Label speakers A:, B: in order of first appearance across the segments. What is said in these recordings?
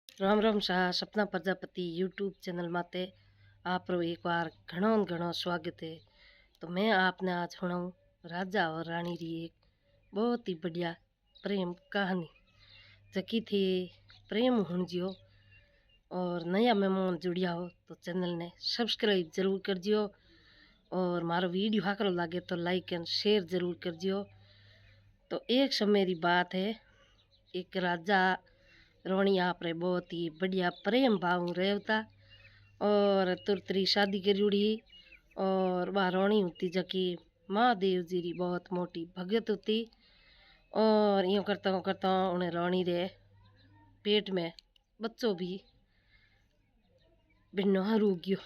A: राम राम शाह सपना Prajapati YouTube channel माते आप रो एक बार घणो घणो स्वागत है। तो मैं आपने आज सुनाऊँ राजा और रानी री एक बहुत ही बढ़िया प्रेम कहानी जकी थी प्रेम हुणजियो। और नया मेहमान जुड़िया हो तो चैनल ने सब्सक्राइब जरूर कर दियो और मारो वीडियो हाकरो लागे तो लाइक एंड शेयर जरूर कर दियो। तो एक समय री बात है, एक राजा रोणी आप रे बहुत ही बढ़िया प्रेम भाव रहता और तुरतरी शादी करी। और वह रोणी होती जकी महादेव जी री बहुत मोटी भगत होती। और यूँ करता उन्हें रोणी रे पेट में बच्चों भी भिन्नो हरू गयो।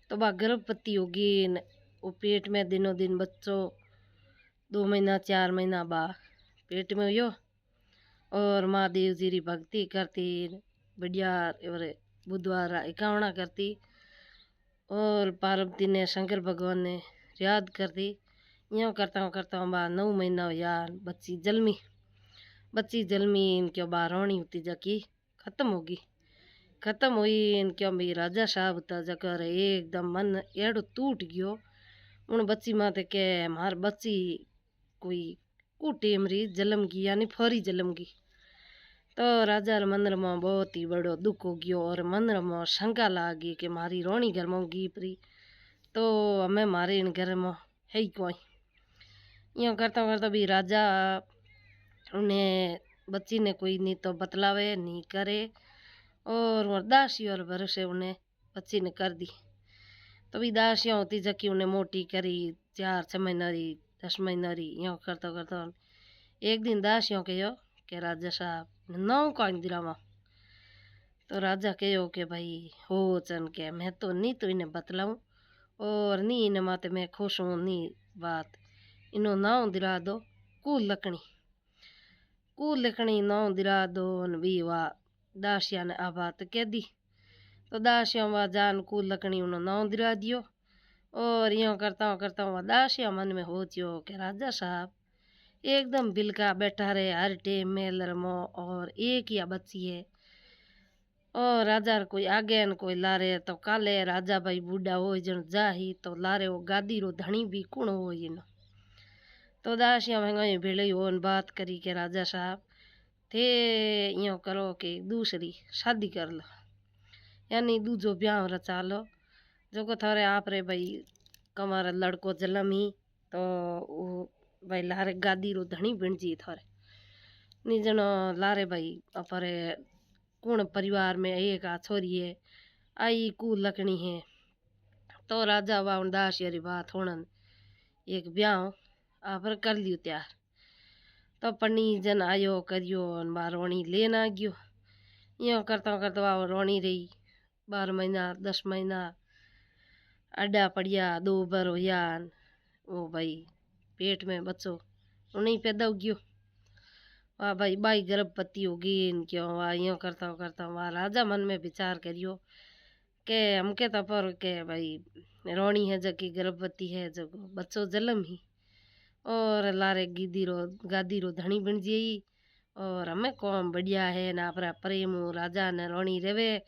A: तो वह गर्भवती होगी वो पेट में दिनों दिन बच्चों 2 महीना 4 महीना बा पेट में हुयो। और महादेव जी री भक्ति करती बढ़िया और बुधवार एकावना करती और पार्वती ने शंकर भगवान ने याद करती। यूँ करता बा 9 महीना हुआ बच्ची जलमी इनके बा रोणी होती जाकी खत्म हुई इनके भी राजा साहब होता जकर एकदम मन एड़ो टूट गयो उन बच्ची माते के मार बच्ची कोई कुटेम री जलम गई यानी फरी जलम गई। तो राजा रे मन में बहुत ही बड़ो दुख हो गयो और मन में शंका लागी कि मारी रोणी घर में गी परी तो हमें मारे इन घर में है ही कोई। यूँ करता भी राजा उन्हें बच्ची ने कोई नहीं तो बतलावे नहीं करे और दासी और भरोसे उन्हें बच्ची ने कर दी। तो भी दासियाँ होती जकी उन्हें मोटी करी 4-6 महीना री 10 महीना री। यूँ करता एक दिन दासियों कहो कि राजा साहब नौ कौन दिरावा। तो राजा कहो कि भाई हो चन के मैं तो नहीं तो इन्हें बतलाऊँ और नहीं इन्हें माते मैं खुश हूँ नहीं बात इनो नाव दिरा दो कुल लकड़ी नाव दिरा दो भी वाह दासिया ने आ बात कह दी। तो दासिया वाह जान कुल लकड़ी उन्होंने नाव दिरा दियो। और यूँ करता वह दासिया मन में हो चियो कि राजा साहब एकदम बिलका बैठा रहे हर टेम में लरमो और एक या बच्ची है और राजा कोई आगे न कोई लारे तो काले राजा भाई बूढ़ा हो जन जाही तो लारे वो गादी रो धनी भी कुण हो इनो। तो दासिया महंगाई भेड़े हो बात करी के राजा साहब थे यूँ करो कि दूसरी शादी कर लो यानी दूजो ब्याह रचा लो जो को थारे आप रे भाई कमारा लड़को जलमी तो वो भाई लारे गादी रो धनी बन जी थारे नी जनो लारे भाई अपरे कौन परिवार में एक आ छोरी है आई कुल लकनी है। तो राजा वा दास यारी बात होनन एक ब्याह आप कर लियो त्यार। तो पनी जन आयो करियो बा रोणी लेना गयो। यूँ करता रोणी रही 12 महीना 10 महीना अड्डा पड़िया 2 बार होया वो भाई पेट में बच्चो उन्हीं पैदा हो गयो। वाह भाई बाई गर्भवती होगी क्यों वाह यूँ करता वाह राजा मन में विचार करियो के हमके तो पर के भाई रोणी है जबकि गर्भवती है जो बच्चों जन्म ही और लारे गादी रो धनी बन जी और हमें कौन बढ़िया है ना अपरा प्रेम राजा ने रोणी रेवे।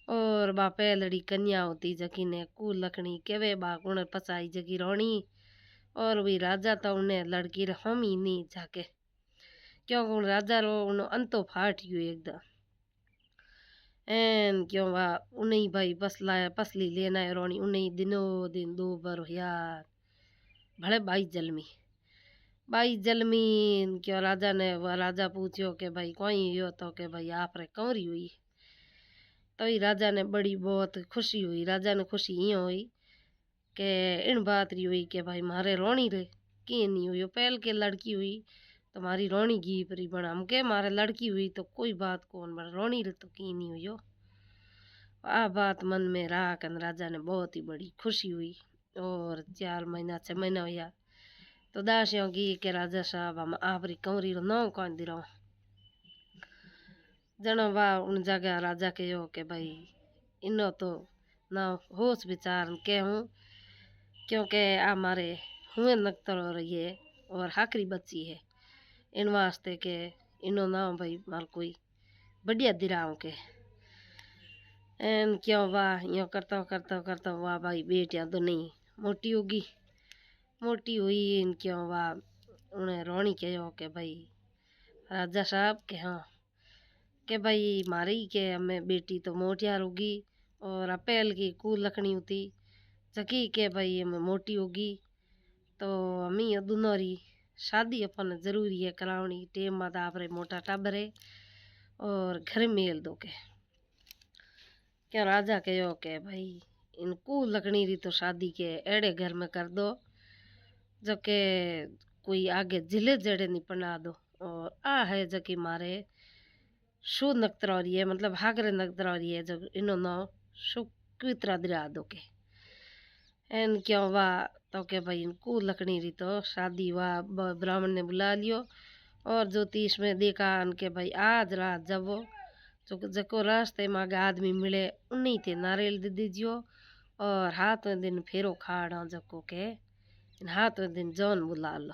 A: और बा पहलड़ी कन्या होती जकी ने कुल लकड़ी केवे बा गुण पचाई जगी रोणी और भी राजा तो उन्हें लड़की हम ही नहीं जाके क्यों राजा रो उन अंतो फाट गयो एकदम एन क्यों वा उन्हीं भाई पसली लेना है रोणी उन्हीं दिनों दिन 2 बार यार भले बाई जलमी क्यों राजा ने वह राजा पूछो कि भाई कोई यो तो के भाई आप रे कौरी हुई। तो ही राजा ने बड़ी बहुत खुशी हुई। राजा ने खुशी यूँ हुई कि इन बात रही हुई कि भाई मारे रोणी रे कि नहीं हुई पहल के लड़की हुई तुम्हारी रोणी घी परी बना हम के मारे लड़की हुई तो कोई बात कौन बना रोणी रे तो की नहीं हुई। आ बात मन में राखन राजा ने बहुत ही बड़ी खुशी हुई। और 4 महीना 6 महीना हुआ तो दासियों की के राजा साहब हम आपरी कंवरी रो नाव कौन दिरो जनो वाह उन जगह राजा के यो के भाई इनो तो ना होश विचार के हूँ क्योंकि हमारे हुए नक्तर हो रही है और हाकरी बच्ची है इन वास्ते के इनो ना भाई मार कोई बढ़िया दिराओं के एन क्यों वाह यो करता वाह भाई बेटियां तो नहीं मोटी होगी। मोटी हुई इन क्यों वाह उन्हें रोनी कहो के भाई राजा साहब के हाँ के भाई मारी के हमें बेटी तो मोटियार होगी और अपेल की कूल लखनी होती जकी के भाई हमें मोटी होगी तो हमी दोनों री शादी अपन जरूरी है करावनी टेम बाद आपरे मोटा टाबर है और घर मेल दो के क्या राजा कहो के भाई इनको लकड़ी री तो शादी के एड़े घर में कर दो जो के कोई आगे जिले जड़े नहीं पना दो। और आ है जो कि मारे शु नक्तरौरी है मतलब हागरे नक्तरौरी है जो इनो नाम सुक्वित्रा दिरा दो के एन क्यों वाह तो के भाई इनको लकड़ी री तो शादी वाह ब्राह्मण ने बुला लियो और ज्योतिष में देखा के भाई आज रात जब वो जो जको रास्ते में आगे आदमी मिले उन्हीं थे नारियल दे दीजियो और हाथ में दिन फेरो खाड़ा जको के हाथ में दिन जौन बुला लो।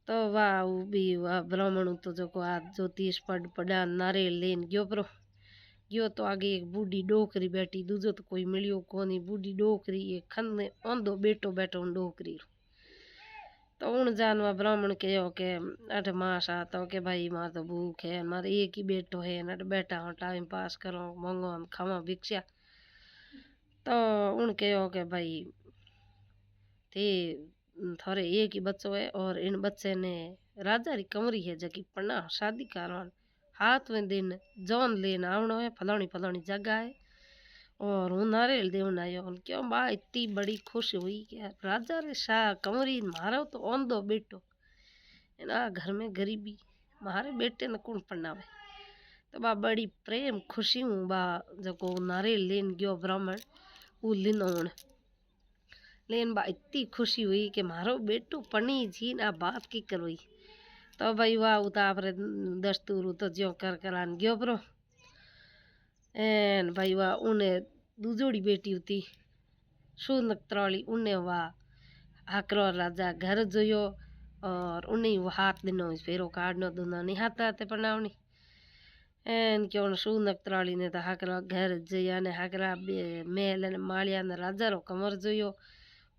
A: तो वाह वो भी वाह ब्राह्मण तो जो को आज ज्योतिष पड़ा नारियल लेन गयो परो गयो तो आगे एक बूढ़ी डोकरी बैठी दूजो तो कोई मिलियो कोनी बूढ़ी डोकरी एक खन्ने ओंधो बेटो बैठो डोकरी तो उन जानवा ब्राह्मण कहो के अठ मास आता के भाई मार तो भूख है मारे एक ही बेटो है नट बैठा हूँ टाइम पास करो मंगो खावा भिक्षा तो उन कहो के भाई थे थोड़े एक ही बच्चों है और इन बच्चे ने राजा री कमरी है जकी पन्ना शादी करवान हाथ में दिन जौन लेन आवनो है फलानी जगह है और हूँ नारियल देवन आयो क्यों बा इतनी बड़ी खुश हुई कि राजा रे शाह कमरी मारो तो ओंधो बेटो ना घर में गरीबी मारे बेटे ने कौन पढ़ावे तो बा बड़ी प्रेम खुशी हूँ बा जको नारियल लेन गयो ब्राह्मण वो लिनो लेकिन बा इतनी खुशी हुई कि मारो बेटो पनी जी ना बात की करवाई तो भाई वाह उता आपरे दस्तूर तो ज्यो कर करान गयो परो एन भाई वाह उन्हें दूजोड़ी बेटी होती सुनक्तरौली उन्हें वाह हाकरो राजा घर जोयो और उन्हें वो हाथ दिनो फेरो काटनो दोनों नहीं हाथ हाथे पनावनी एन क्यों सुनक्तरौली ने तो हाकरो घर जया ने हाकरा महल ने मालिया ने राजा रो कमर जोयो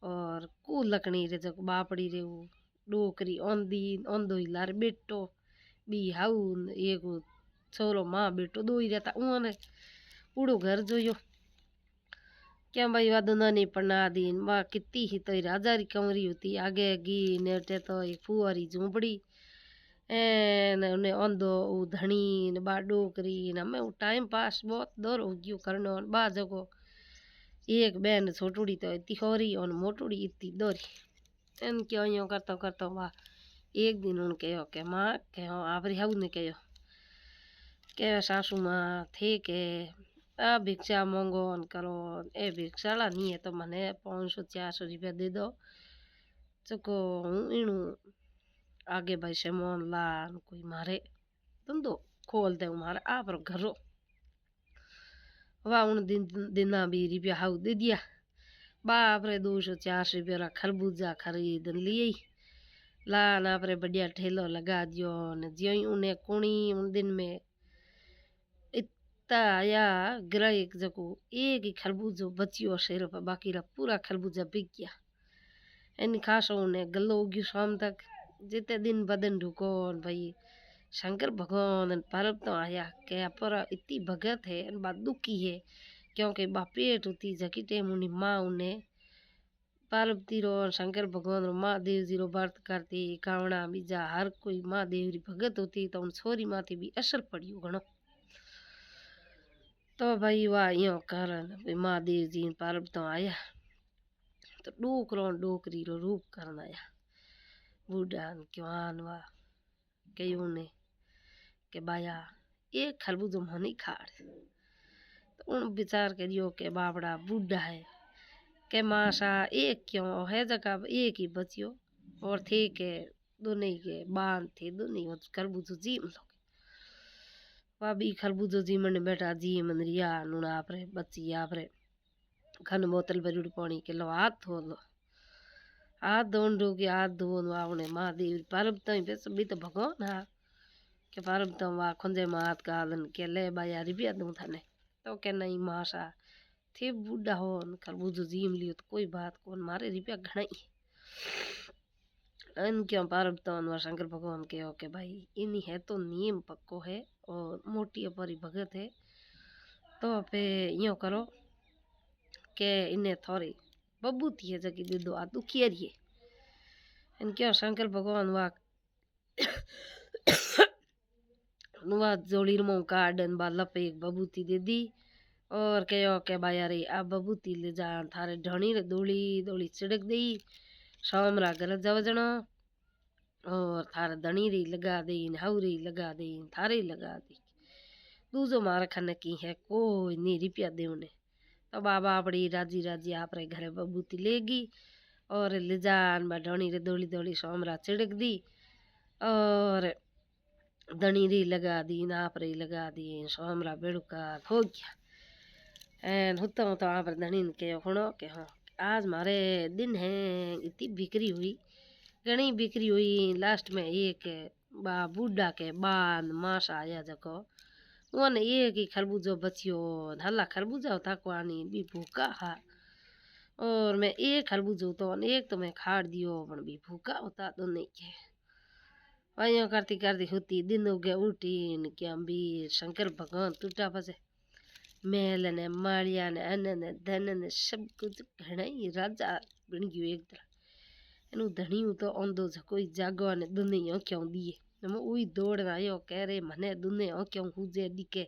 A: और कू लकड़ी रे जको बापड़ी रे वो डोकरी ओंदी ओंदो ही लार बेटो बी हाउ एक छोरो माँ बेटो दो ही रहता उन्हें उड़ो घर जोयो क्या भाई वा दोनों नहीं पढ़ना दीन वाह कितनी ही तो राजा री कमरी होती आगे गी नेटे तो एक फुआरी झूंपड़ी एन उन्हें ओंदो धनी ने बा डोकरी ने हमें टाइम पास बहुत दूर हो गयो करनो बा जको एक बहन छोटूड़ी तो इतनी होरी और मोटूड़ी इतनी दोरी एन क्यों यूँ करता वाह एक दिन उन कहो के माँ कहो आप हाउ ने कहो के सासू माँ थे के आ भिक्षा मांगो करो ए भिक्षाला नहीं है तो मने 500-400 रुपया दे दो चको हूँ इणु आगे भाई सेमोन ला कोई मारे धंधो खोल दे मारे आप घरो वाह उन दिना भी रुपया हाउ दे दिया बाप रे 200-400 रुपया खरबूजा खरीद लिए लान आपरे बढ़िया ठेलो लगा दियो ने ज्यों उन्हें कुणी उन दिन में इतना आया ग्राहक जको एक ही खरबूजो बचियो शेर पर बाकी रा पूरा खरबूजा बिक गया इन खासो उन्हें गलो उग्यो शाम तक जिते दिन बदन ढुको भाई शंकर भगवान पर्व तो आया क्या पर इतनी भगत है बात दुखी है क्योंकि बापेट होती जकी टेम उन्हें माँ उन्हें पार्वती रो शंकर भगवान रो महादेव जी रो व्रत करती कावड़ा बीजा हर कोई महादेव री भगत होती तो उन छोरी माथे भी असर पड़ियो घणो तो भाई वाह यो कारण महादेव जी पर्व तो आया तो डोकरी रो रूप करना आया बूढ़ा क्यों वाह कयो ने के बाया एक खरबूजो मनी खाड़ तो उन विचार करियो के बापड़ा बूढ़ा है के मासा एक क्यों है जगह एक ही बचियो और थे के दोनों के बांध थे दोनों खरबूजो जीम लो वह भी खरबूजो जीमन बैठा जीमन रिया नूना आपरे बच्ची आपरे खन बोतल भरी पानी के लो हाथ धो लो हाथ धोन डो के हाथ धोन वावने महादेव पर्व तो भी तो भगवान हा के पारब तो वाह खुंजे मात गालन के ले बाया रुपया दूं थाने तो के नहीं माशा थे बूढ़ा हो खरबूजो जीम लियो तो कोई बात कौन मारे रुपया घना ही अन क्यों पारब तो अनवर शंकर भगवान के हो के भाई इन्हीं है तो नियम पक्को है और मोटी अपरी भगत है तो पे यो करो के इन्हें थोड़ी बबूती है जगी दे दो आ दुखिया रही इन क्यों शंकर भगवान वाह नुआ जोड़ी रुमो कार्डन बा लपे एक बबूती दे दी और कहो के बाया रे आ बबूती ले जा थारे ढणी रे दोली दोली छिड़क दी शामरा घर जव जनो और थारे धनी री लगा दी हाउरी लगा दी थारे लगा दी दूजो मार खन की है कोई नी रुपया देवने तो बाबा अपनी राजी राजी आप रे घरे बबूती लेगी और ले जान बा ढणी रे दोली दोली शामरा छिड़क दी और धनी री लगा दी नाप री लगा दी शामरा बेड़का हो गया एन हुत्ता हुत्ता आप धनी ने कहो सुनो के हाँ आज मारे दिन है इतनी बिक्री हुई घनी बिक्री हुई लास्ट में एक बा बूढ़ा के बान मास आया जको वन एक ही खरबूजो बचियो हल्ला खरबूजा था कुआनी भी भूखा हा और मैं एक खरबूजो तो एक तो मैं खाड़ दियो पण भी भूखा होता तो नहीं के वही करती करती होती दिन उगे उठी क्या भी शंकर भगवान टूटा पसे मेल ने माड़िया ने अन्न ने धन ने सब कुछ घना ही राजा बन गयो एक तरह एनु धणिયું तो औंदो कोई जागो ने दुने आंख्यों दिए हम उई दौड़ आयो कह रे मने दुने आंख्यों हुजे दिखे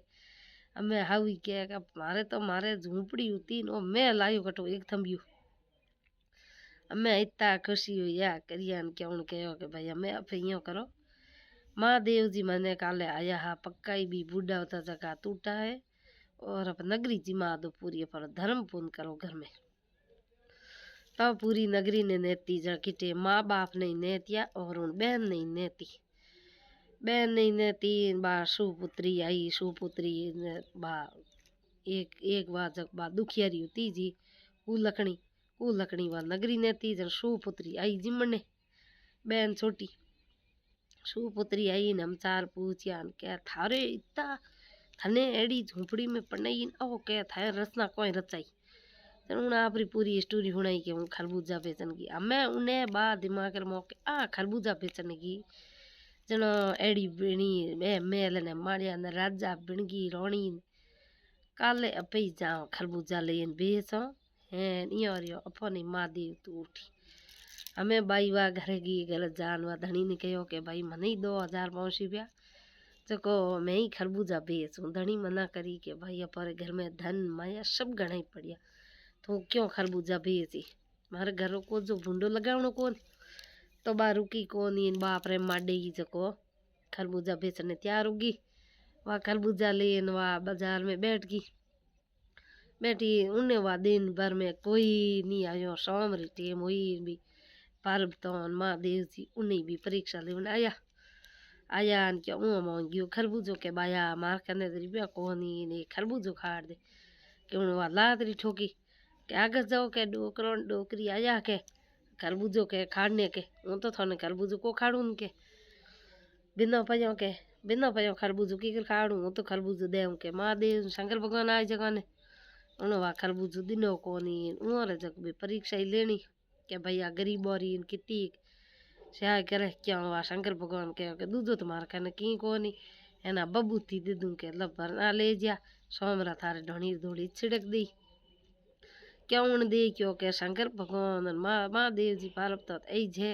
A: हमें हावी के मारे तो मारे झूंपड़ी होती नो मैं लायो कटो एक थंबियो हमें इतना खुशी हुई या करिया क्यों कहो कि भाई हमें अब यो करो महादेव जी मने काले आया हा पक्का ही भी बूढ़ा होता जगह टूटा है और अब नगरी जिमा दो पूरी पर धर्म पूर्ण करो घर में तब पूरी नगरी ने नेती जकिटे माँ बाप नहीं नेतिया और उन बहन नहीं नेती बहन नहीं नेती बा सुपुत्री आई सुपुत्री बा एक बार जब बा दुखियारी होती जी कुलकणी वा नगरी नेती जब सुपुत्री आई जिमने बहन छोटी सुपुत्री आई ने हम चार पूछिया क्या थारे इतना थने एड़ी झूंपड़ी में पड़ाई ओ क्या थारे रचना कोई रचाई उन्हें आपरी पूरी स्टोरी सुनाई कि हूँ खरबूजा बेचन की मैं उन्हें बाद दिमाग मौके आ खरबूजा बेचन की जनो एड़ी बिणी मेल ने माड़िया ने राजा बिणगी रोणी काले अपे जाओ खरबूजा लेन बेचो हैं यो अपनी महादेव तू उठी हमें बाई वा घर की घर जान वा धनी ने कहो कि भाई मने 2005 रुपया जको मैं ही खरबूजा बेचूं धनी मना करी कि भाई अपारे घर में धन माया सब घना ही पड़िया तो क्यों खरबूजा बेची मारे घरों को जो भूंडो लगावनो कोन तो बा रुकी कोनी बाप रे माडेगी जको खरबूजा बेचने तैयार होगी वह खरबूजा लेन वा बाजार में बैठी उन्हें वा दिन भर में कोई नहीं आयो शाम री टेम हुई भी पारब तो महादेव जी उन्हें भी परीक्षा लेवन आया क्या मांगियो खरबूजो के बाया मार करने रुपया कोनी ने खरबूजो खाड़ दे कि उन्हें वा लादरी ठोकी के आगे जाओ के डोकरी आया के खरबूजो के खाड़ने के हूँ तो थाने खरबूजो को खाड़ू के बिना पयो खरबूजो की खाड़ू हूँ तो खरबूजो दे के महादेव शंकर भगवान आए जगह ने उन्हें वहाँ खरबूजो दिनो कोनी उन्होंने जग भी परीक्षा ही लेनी के भैया गरीब और कितनी स्याह करे क्या वहाँ शंकर भगवान कहो के दूधो तुम्हारा खाने की कोनी है ना बबूती दे दूँ के लबर ना ले जा सोमरा थारे ढोनी धोड़ी छिड़क दी क्यों दे क्यों के शंकर भगवान महादेव जी पारब तो ऐ छे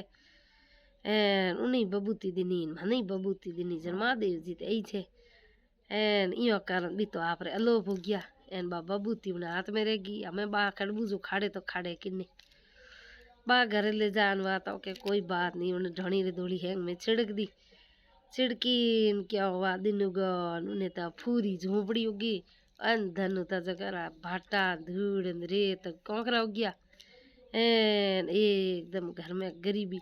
A: एन उन्हीं बबूती दिनी मने बबूती दिनी जन महादेव जी ऐ छे एन इयो कारण भी तो आप रे अलोप हो गया एन बा बबूती उन्हें हाथ में रहेगी हमें बा खड़बूजो खाड़े तो खाड़े किन्ने बा घरे ले जान वा तो के कोई बात नहीं उन्हें ढोनी रे धोली हैंग में छिड़क दी छिड़की क्या हुआ दिन उगन उन्हें तो पूरी झोपड़ी उगी धन होता जगह भाटा धूड़ रेत कोंकरा हो गया एन एकदम घर में गरीबी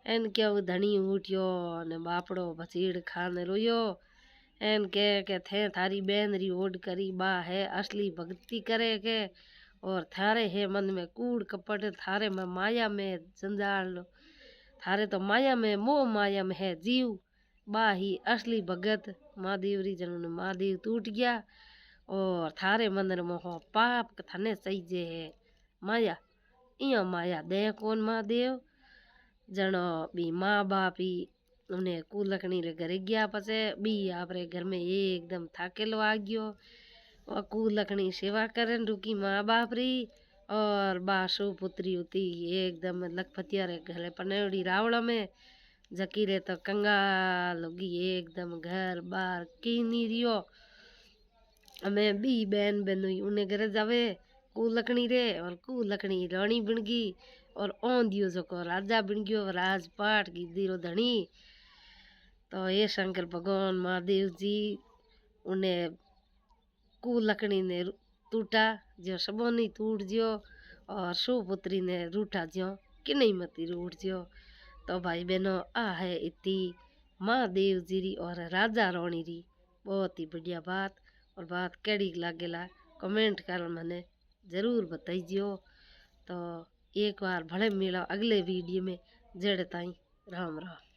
A: एन क्या वो धनी उठियो ने बापड़ो बचीड़ खाने रोयो एन के थे थारी बहन री ओड करी बा है असली भक्ति करे के और थारे है मन में कूड़ कपट थारे में माया में जंजाल थारे तो माया में मोह माया में है जीव बा ही असली भगत महादेव री जन महादेव टूट गया और थारे मंदिर में हो पाप थाने सही जे है माया इया माया दे कौन महादेव जनो बी माँ बाप ही उन्हें कुलकनी रे घरे गया पसे बी आपरे घर में एकदम थाकेलो आ गयो और कुलकनी सेवा करन रुकी माँ बाप री और बासु पुत्री होती एकदम लखपतिया रे घरे पनेड़ी रावड़ा में जकी रे तो कंगाल होगी एकदम घर बार की नहीं रियो हमें बी बहन बहनोई उन्हें घरे जावे कुलकनी रे और कुलकनी रानी बन गई और ओन दियो जको राजा बन गयो राजपाट की दीरो धनी तो ये शंकर भगवान महादेव जी उन्हें कुलकनी ने टूटा जो सबो नहीं टूट जियो और सुपुत्री ने रूठा जियो कि नहीं मती रूठ जियो तो भाई बहनों आ है इतनी महादेव जी री और राजा रानी री बहुत ही बढ़िया बात और बात कैडी लागेला कमेंट कर मैंने जरूर बताइजियो तो एक बार भले मिला अगले वीडियो में जड़ ताई राम राम।